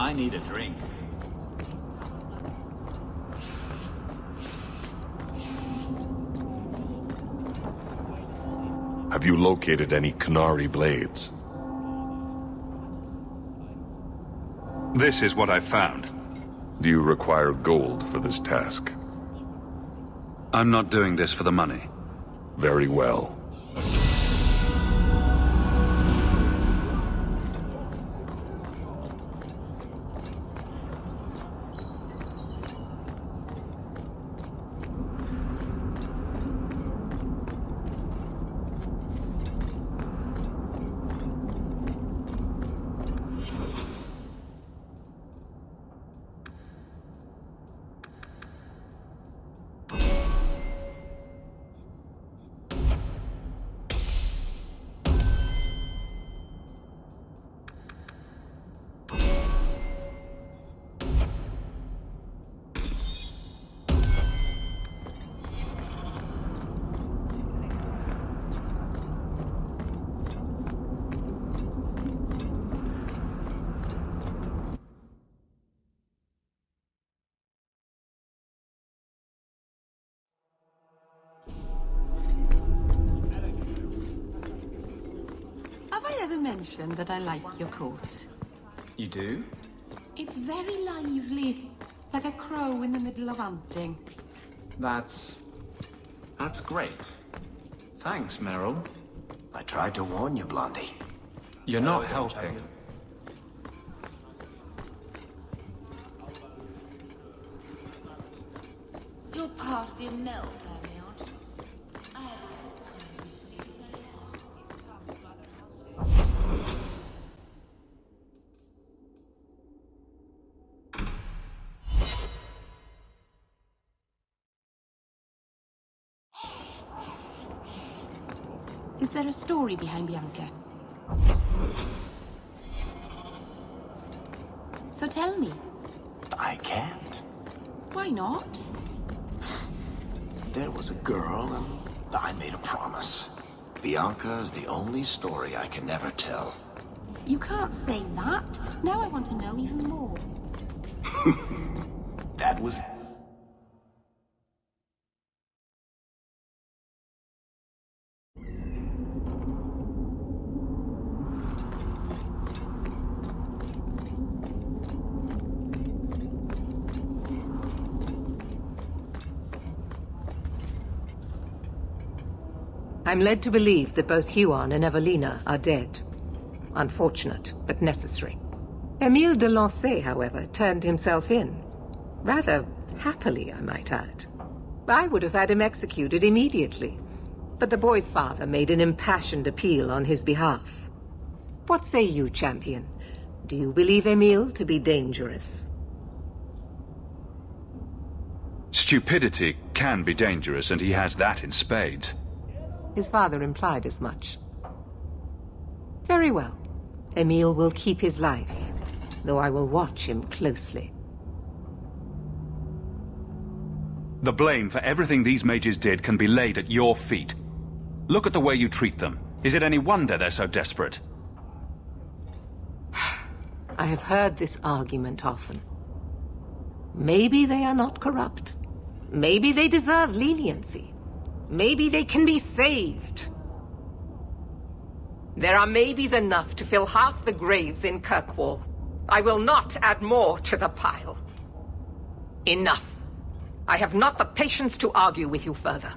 I need a drink. Have you located any Canary blades? This is what I found. Do you require gold for this task? I'm not doing this for the money. Very well. Have I ever mentioned that I like your coat? You do? It's very lively, like a crow in the middle of hunting. That's great. Thanks, Merrill. I tried to warn you, Blondie. You're not helping. You're part of the Merrill family, aren't you? Is there a story behind Bianca? So tell me, I can't. why not? There was a girl, and I made a promise. Bianca's the only story I can never tell. You can't say that. Now I want to know even more. That was... I'm led to believe that both Huon and Evelina are dead. Unfortunate, but necessary. Emile de Lancey, however, turned himself in. Rather happily, I might add. I would have had him executed immediately, but the boy's father made an impassioned appeal on his behalf. What say you, champion? Do you believe Emile to be dangerous? Stupidity can be dangerous, and he has that in spades. His father implied as much. Very well. Emile will keep his life, though I will watch him closely. The blame for everything these mages did can be laid at your feet. Look at the way you treat them. Is it any wonder they're so desperate? I have heard this argument often. Maybe they are not corrupt. Maybe they deserve leniency. Maybe they can be saved. There are maybes enough to fill half the graves in Kirkwall. I will not add more to the pile. Enough. I have not the patience to argue with you further.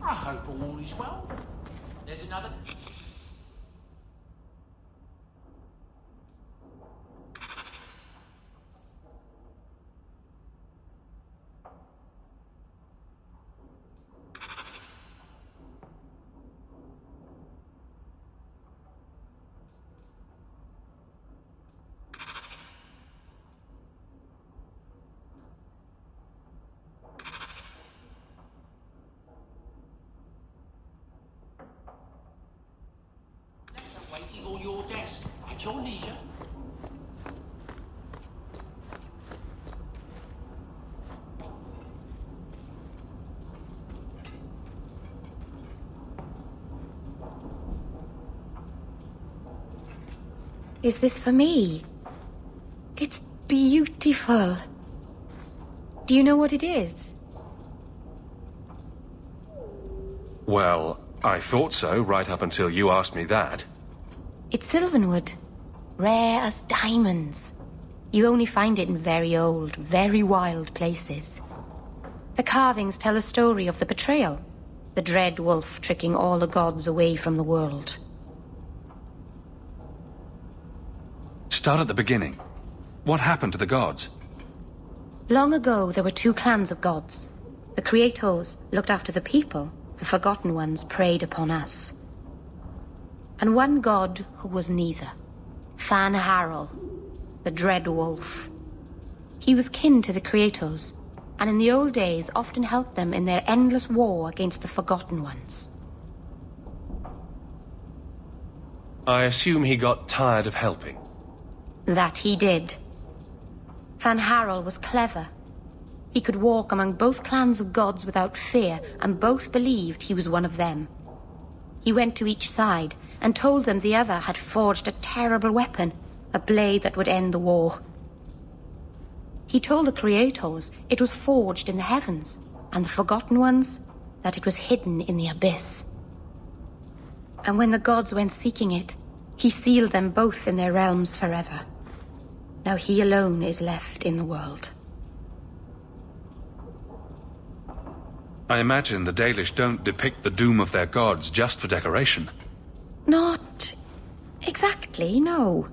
I hope all is well. There's another... waiting on your desk at your leisure. Is this for me? It's beautiful. Do you know what it is? Well, I thought so right up until you asked me that. It's sylvanwood. Rare as diamonds. You only find it in very old, very wild places. The carvings tell a story of the betrayal. The dread wolf tricking all the gods away from the world. Start at the beginning. What happened to the gods? Long ago, there were two clans of gods. The Creators looked after the people. The Forgotten Ones preyed upon us. And one god who was neither. Fan Harrell, the Dread Wolf. He was kin to the Creators, and in the old days often helped them in their endless war against the Forgotten Ones. I assume he got tired of helping. That he did. Fan Harrell was clever. He could walk among both clans of gods without fear, and both believed he was one of them. He went to each side and told them the other had forged a terrible weapon, a blade that would end the war. He told the Creators it was forged in the heavens, and the Forgotten Ones that it was hidden in the abyss. And when the gods went seeking it, he sealed them both in their realms forever. Now he alone is left in the world. I imagine the Dalish don't depict the doom of their gods just for decoration. Not exactly, no.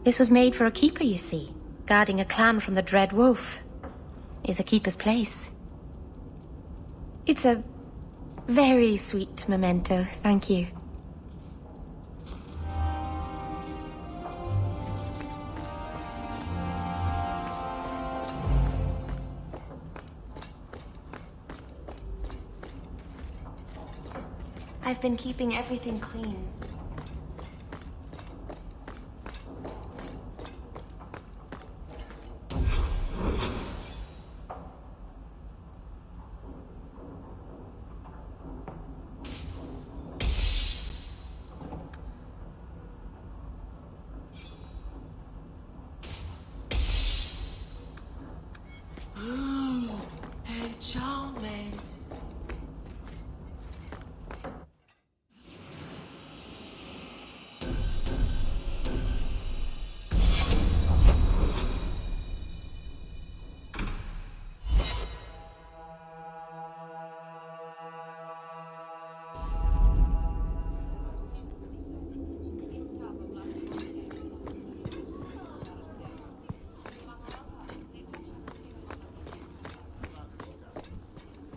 This was made for a keeper, you see. Guarding a clan from the Dread Wolf is a keeper's place. It's a very sweet memento, thank you. I've been keeping everything clean. Enchantment.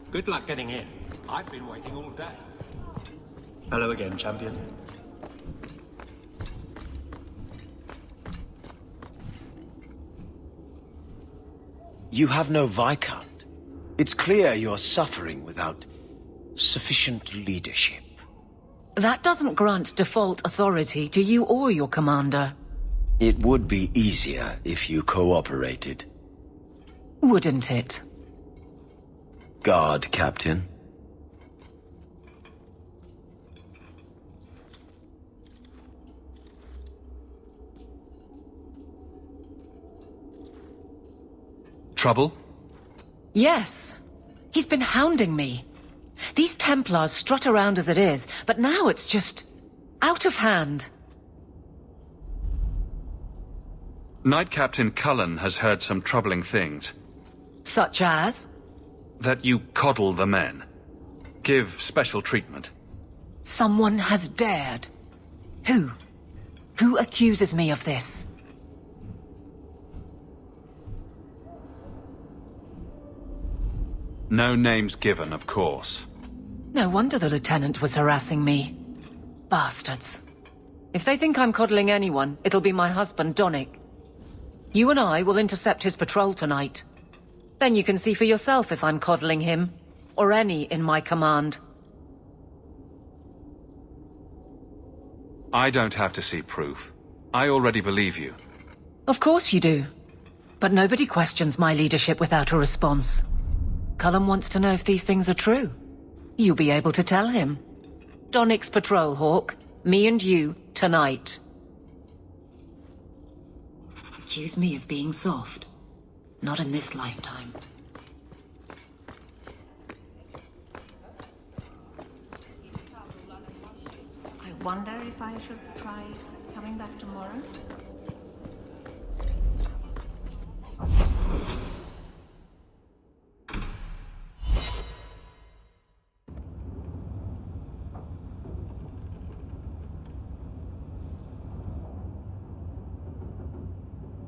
Good luck getting in. I've been waiting all day. Hello again, champion. You have no Viscount. It's clear you're suffering without sufficient leadership. That doesn't grant default authority to you or your commander. It would be easier if you cooperated. Wouldn't it? Guard, Captain. Trouble? Yes. He's been hounding me. These Templars strut around as it is, but now it's just out of hand. Knight Captain Cullen has heard some troubling things. Such as? That you coddle the men. give special treatment. Someone has dared. Who? Who accuses me of this? No names given, of course. No wonder the Lieutenant was harassing me. Bastards. If they think I'm coddling anyone, it'll be my husband, Donnic. You and I will intercept his patrol tonight. Then you can see for yourself if I'm coddling him, or any in my command. I don't have to see proof. I already believe you. Of course you do. But nobody questions my leadership without a response. Cullen wants to know if these things are true. You'll be able to tell him. Donnic's patrol, Hawke. Me and you, tonight. Accuse me of being soft. Not in this lifetime. I wonder if I should try coming back tomorrow.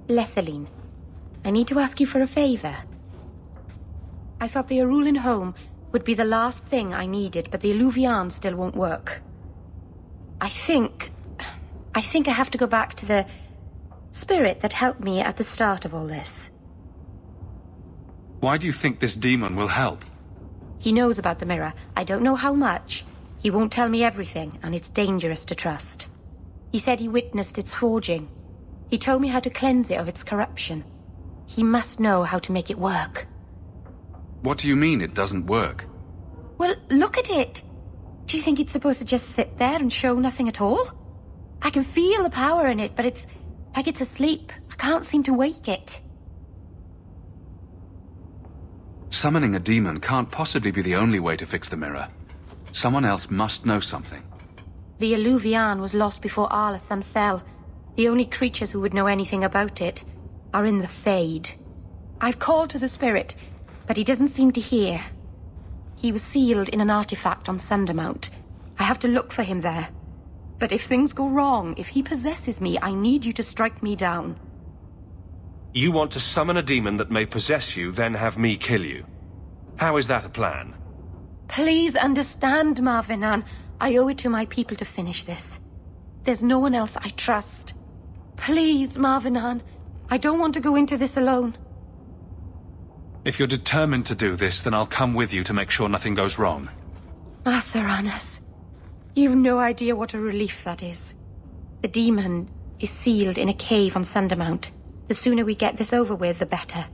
Lethaline, I need to ask you for a favor. I thought the Arulin home would be the last thing I needed, but the Illuvian still won't work. I think I have to go back to the spirit that helped me at the start of all this. Why do you think this demon will help? He knows about the mirror. I don't know how much. He won't tell me everything, and it's dangerous to trust. He said he witnessed its forging. He told me how to cleanse it of its corruption. He must know how to make it work. What do you mean it doesn't work? Well, look at it! Do you think it's supposed to just sit there and show nothing at all? I can feel the power in it, but it's like it's asleep. I can't seem to wake it. Summoning a demon can't possibly be the only way to fix the mirror. Someone else must know something. The Illuvian was lost before Arlathan fell. The only creatures who would know anything about it are in the Fade. I've called to the spirit, but he doesn't seem to hear. He was sealed in an artifact on Sundermount. I have to look for him there. But if things go wrong, if he possesses me, I need you to strike me down. You want to summon a demon that may possess you, then have me kill you. How is that a plan? Please understand, Marvinan. I owe it to my people to finish this. There's no one else I trust. Please, Marvinan. I don't want to go into this alone. If you're determined to do this, then I'll come with you to make sure nothing goes wrong. Asaranas, you've no idea what a relief that is. The demon is sealed in a cave on Sundermount. The sooner we get this over with, the better.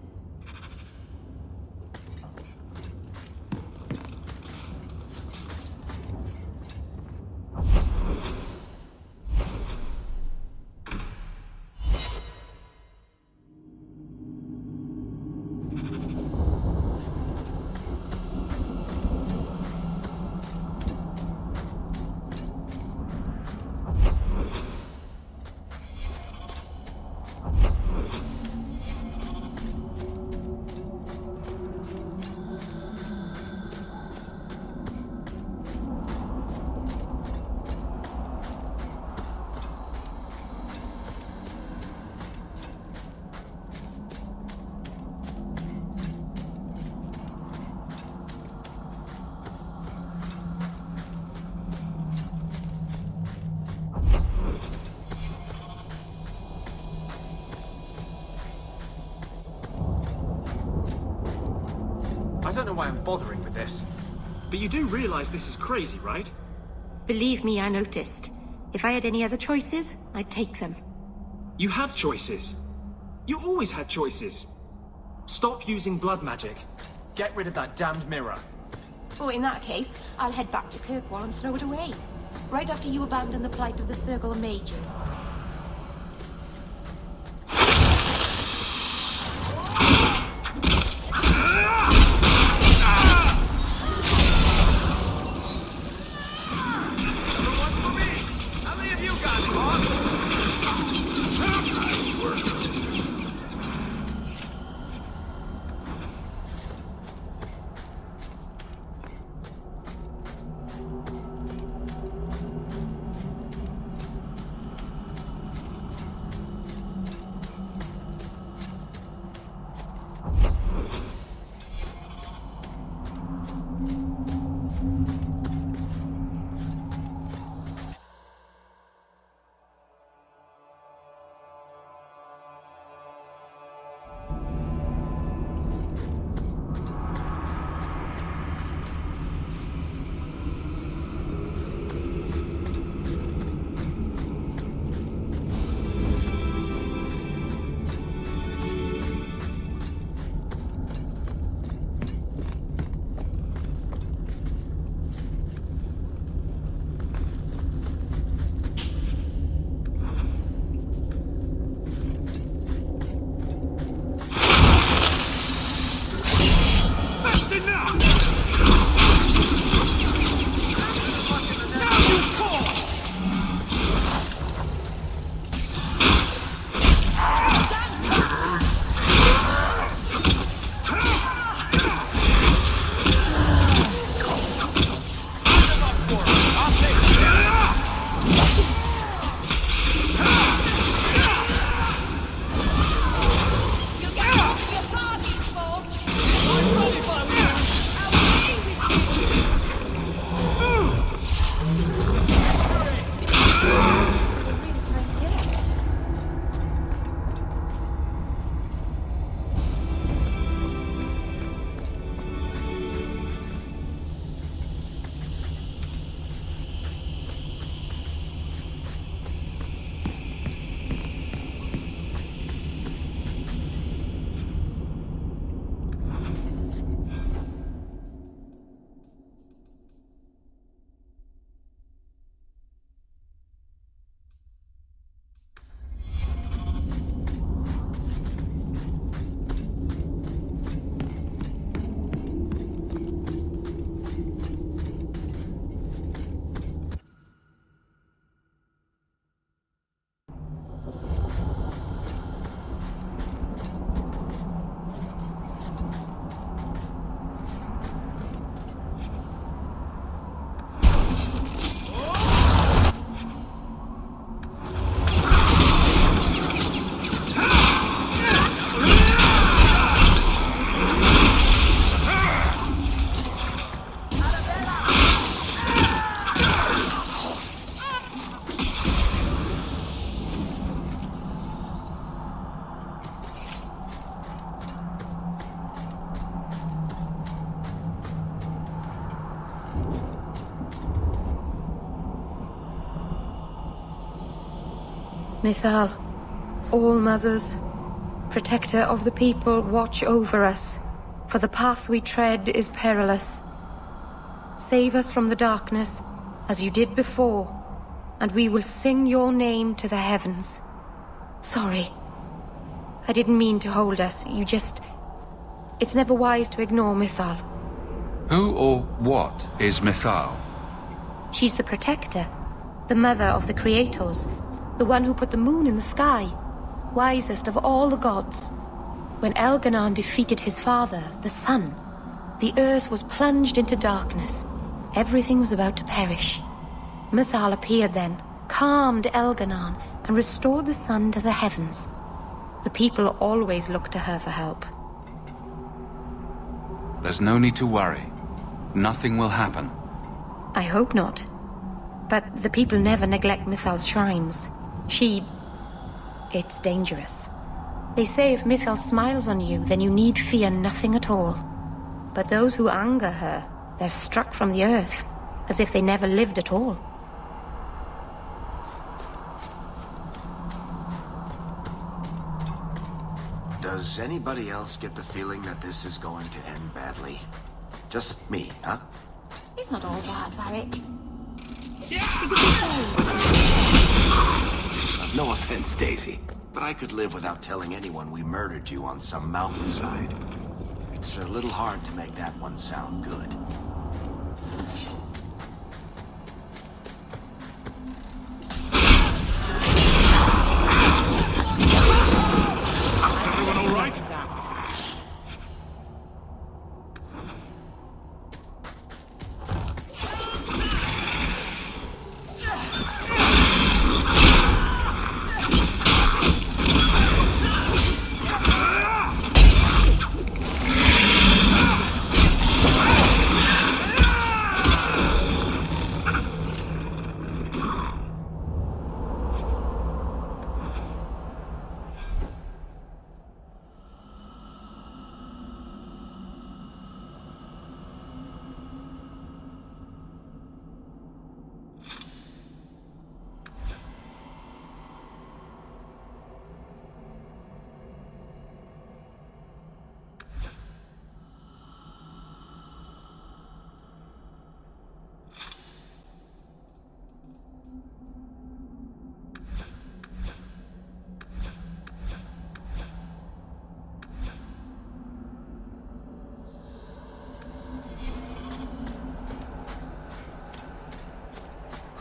I don't know why I'm bothering with this, but you do realize this is crazy, right? Believe me, I noticed. If I had any other choices, I'd take them. You have choices. You always had choices. Stop using blood magic. Get rid of that damned mirror. Oh, in that case, I'll head back to Kirkwall and throw it away. Right after you abandon the plight of the Circle of Mages. Mythal, all mothers, protector of the people, watch over us, for the path we tread is perilous. Save us from the darkness, as you did before, and we will sing your name to the heavens. Sorry. I didn't mean to hold us, It's never wise to ignore Mythal. Who or what is Mythal? She's the protector, the mother of the creators, the one who put the moon in the sky, wisest of all the gods. When Elganon defeated his father, the sun, the earth was plunged into darkness. Everything was about to perish. Mythal appeared then, calmed Elganon, and restored the sun to the heavens. The people always looked to her for help. There's no need to worry. Nothing will happen. I hope not. But the people never neglect Mythal's shrines. It's dangerous. They say if Mythal smiles on you, then you need fear nothing at all. But those who anger her, they're struck from the earth, as if they never lived at all. Does anybody else get the feeling that this is going to end badly? Just me, huh? It's not all bad, Varric. No offense, Daisy, but I could live without telling anyone we murdered you on some mountainside. It's a little hard to make that one sound good. Everyone all right?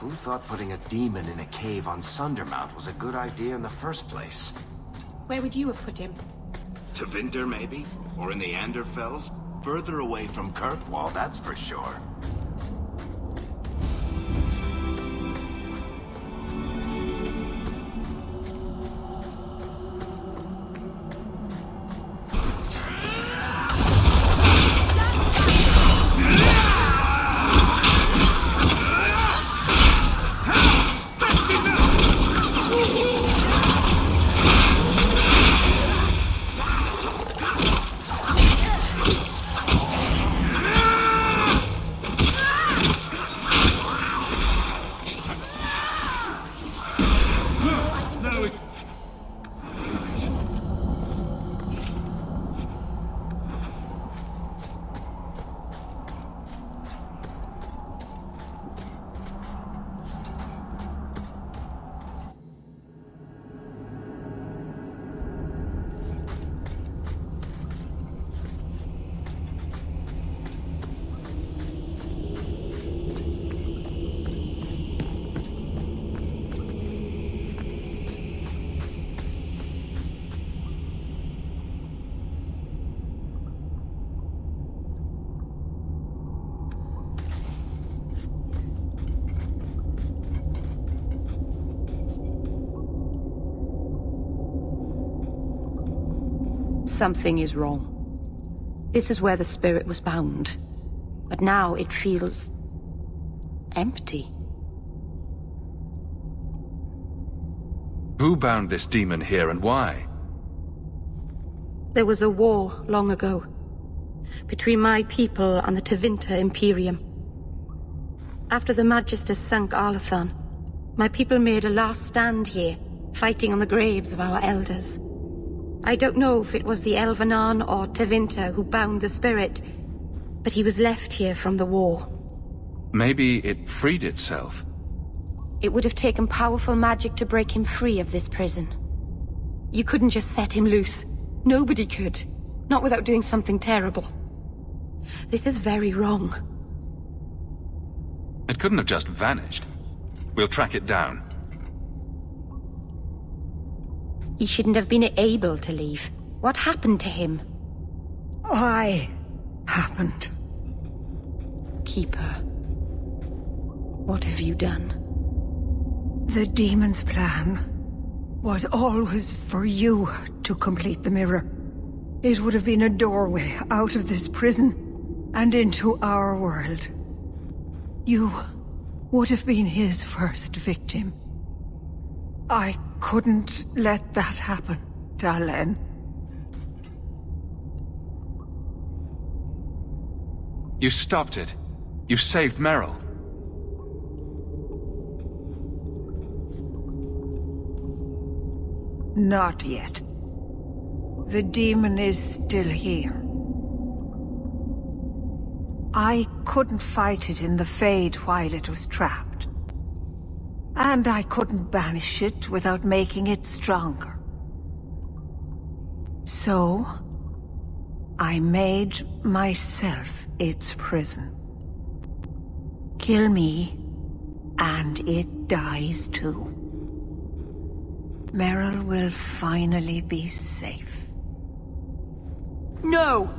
Who thought putting a demon in a cave on Sundermount was a good idea in the first place? Where would you have put him? To Winter, maybe? Or in the Anderfells? Further away from Kirkwall, that's for sure. Something is wrong. This is where the spirit was bound. But now it feels empty. Who bound this demon here and why? There was a war long ago between my people and the Tevinter Imperium. After the Magisters sank Arlathan, my people made a last stand here, fighting on the graves of our elders. I don't know if it was the Elvenan or Tevinter who bound the spirit, but he was left here from the war. Maybe it freed itself. It would have taken powerful magic to break him free of this prison. You couldn't just set him loose. Nobody could. Not without doing something terrible. This is very wrong. It couldn't have just vanished. We'll track it down. He shouldn't have been able to leave. What happened to him? Why happened? Keeper. What have you done? The demon's plan was always for you to complete the mirror. It would have been a doorway out of this prison and into our world. You would have been his first victim. I couldn't let that happen, Dalen. You stopped it. You saved Merrill. Not yet. The demon is still here. I couldn't fight it in the Fade while it was trapped. And I couldn't banish it without making it stronger. So, I made myself its prison. Kill me, and it dies too. Merrill will finally be safe. No!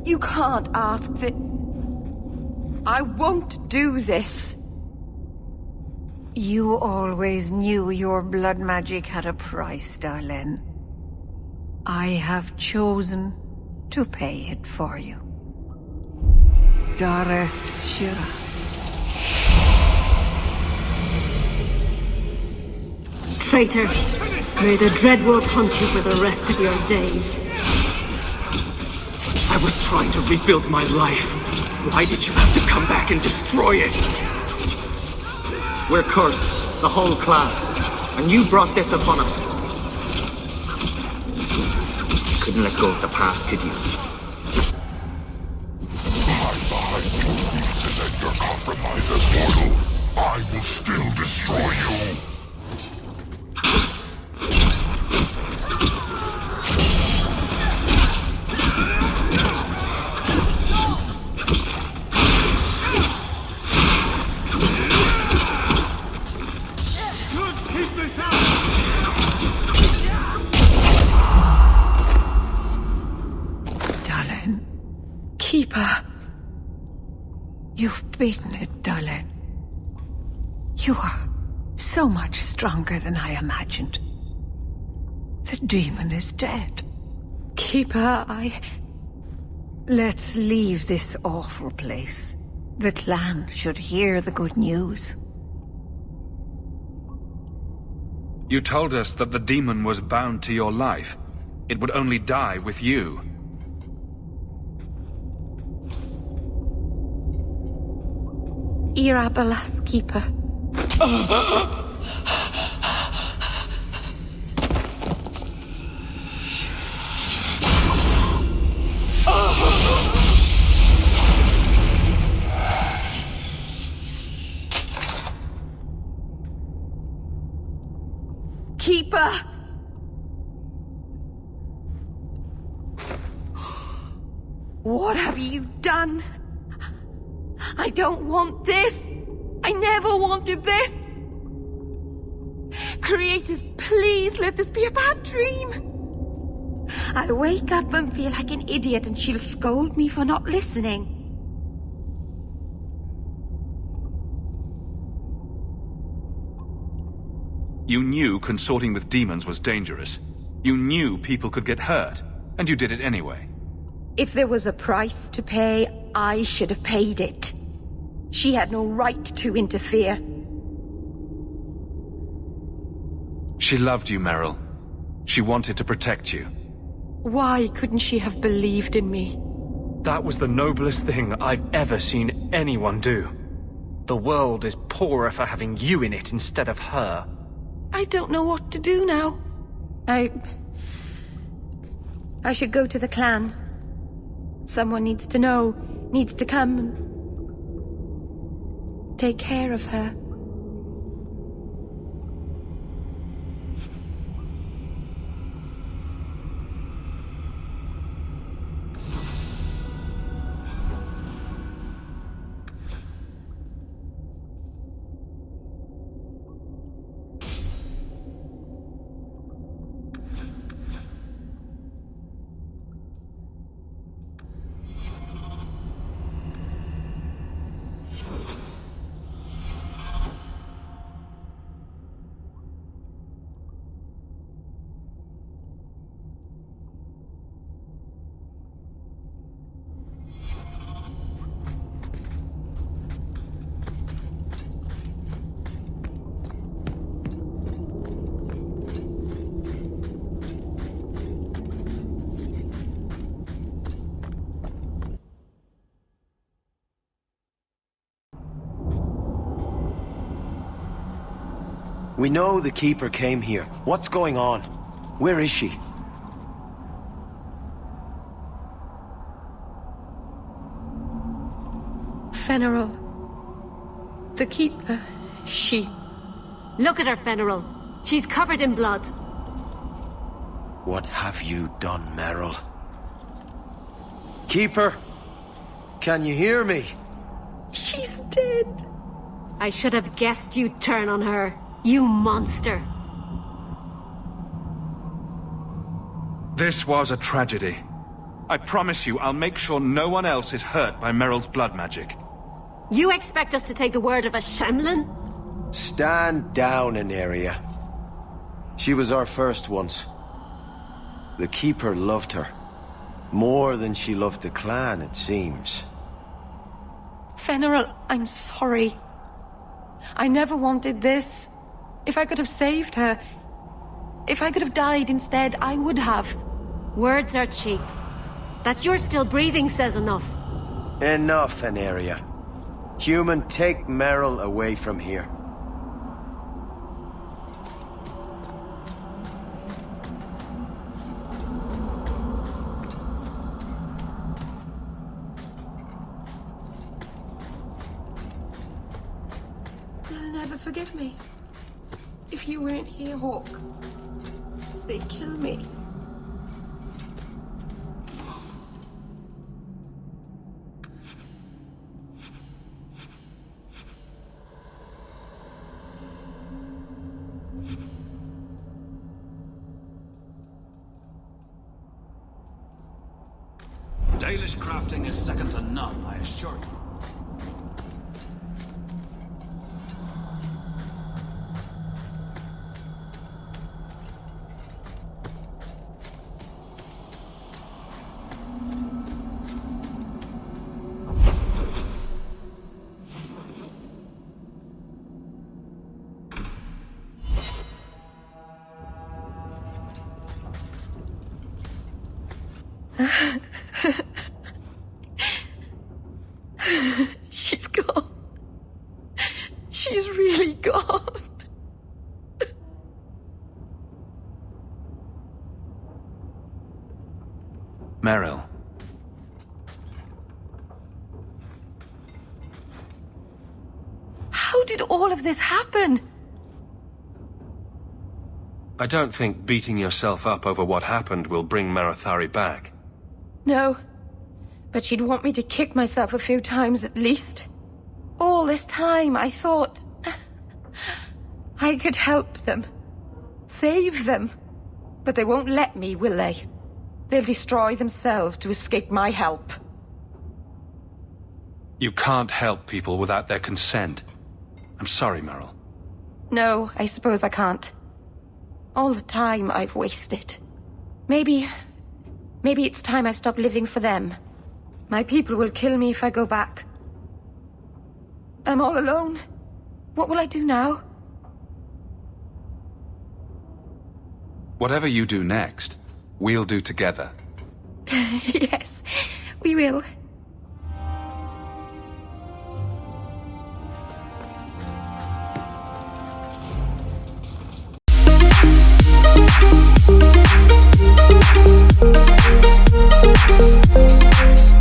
You can't ask that. I won't do this. You always knew your blood magic had a price, Darlene. I have chosen to pay it for you. Dareth Shira. Traitor, may the Dreadwolf hunt you for the rest of your days. I was trying to rebuild my life. Why did you have to come back and destroy it? We're cursed, the whole clan, and you brought this upon us. You couldn't let go of the past, could you? Hide behind your reason and your compromises, mortal. I will still destroy you. You've beaten it, darling. You are so much stronger than I imagined. The demon is dead. Keeper, Let's leave this awful place. The clan should hear the good news. You told us that the demon was bound to your life. It would only die with you. Irabalas, Keeper. Keeper! What have you done? I don't want this! I never wanted this! Creators, please let this be a bad dream! I'll wake up and feel like an idiot and she'll scold me for not listening. You knew consorting with demons was dangerous. You knew people could get hurt, and you did it anyway. If there was a price to pay, I should have paid it. She had no right to interfere. She loved you, Merrill. She wanted to protect you. Why couldn't she have believed in me? That was the noblest thing I've ever seen anyone do. The world is poorer for having you in it instead of her. I don't know what to do now. I should go to the clan. Someone needs to know, needs to come and take care of her. We know the Keeper came here. What's going on? Where is she? Merrill. The Keeper, she... Look at her, Merrill. She's covered in blood. What have you done, Merrill? Keeper? Can you hear me? She's dead. I should have guessed you'd turn on her. You monster. This was a tragedy. I promise you, I'll make sure no one else is hurt by Merrill's blood magic. You expect us to take the word of a Shemlin? Stand down, Aneria. She was our first once. The Keeper loved her. More than she loved the clan, it seems. Merrill, I'm sorry. I never wanted this. If I could have saved her, if I could have died instead, I would have. Words are cheap. That you're still breathing says enough. Enough, Aneria. Human, take Merrill away from here. They'll never forgive me. If you weren't here, Hawke, they'd kill me. Dalish crafting is second to none, I assure you. She's gone. She's really gone. Merrill. How did all of this happen? I don't think beating yourself up over what happened will bring Marathari back. No. But she'd want me to kick myself a few times at least. All this time, I thought... I could help them. Save them. But they won't let me, will they? They'll destroy themselves to escape my help. You can't help people without their consent. I'm sorry, Merrill. No, I suppose I can't. All the time I've wasted. Maybe it's time I stop living for them. My people will kill me if I go back. I'm all alone. What will I do now? Whatever you do next, we'll do together. Yes, we will.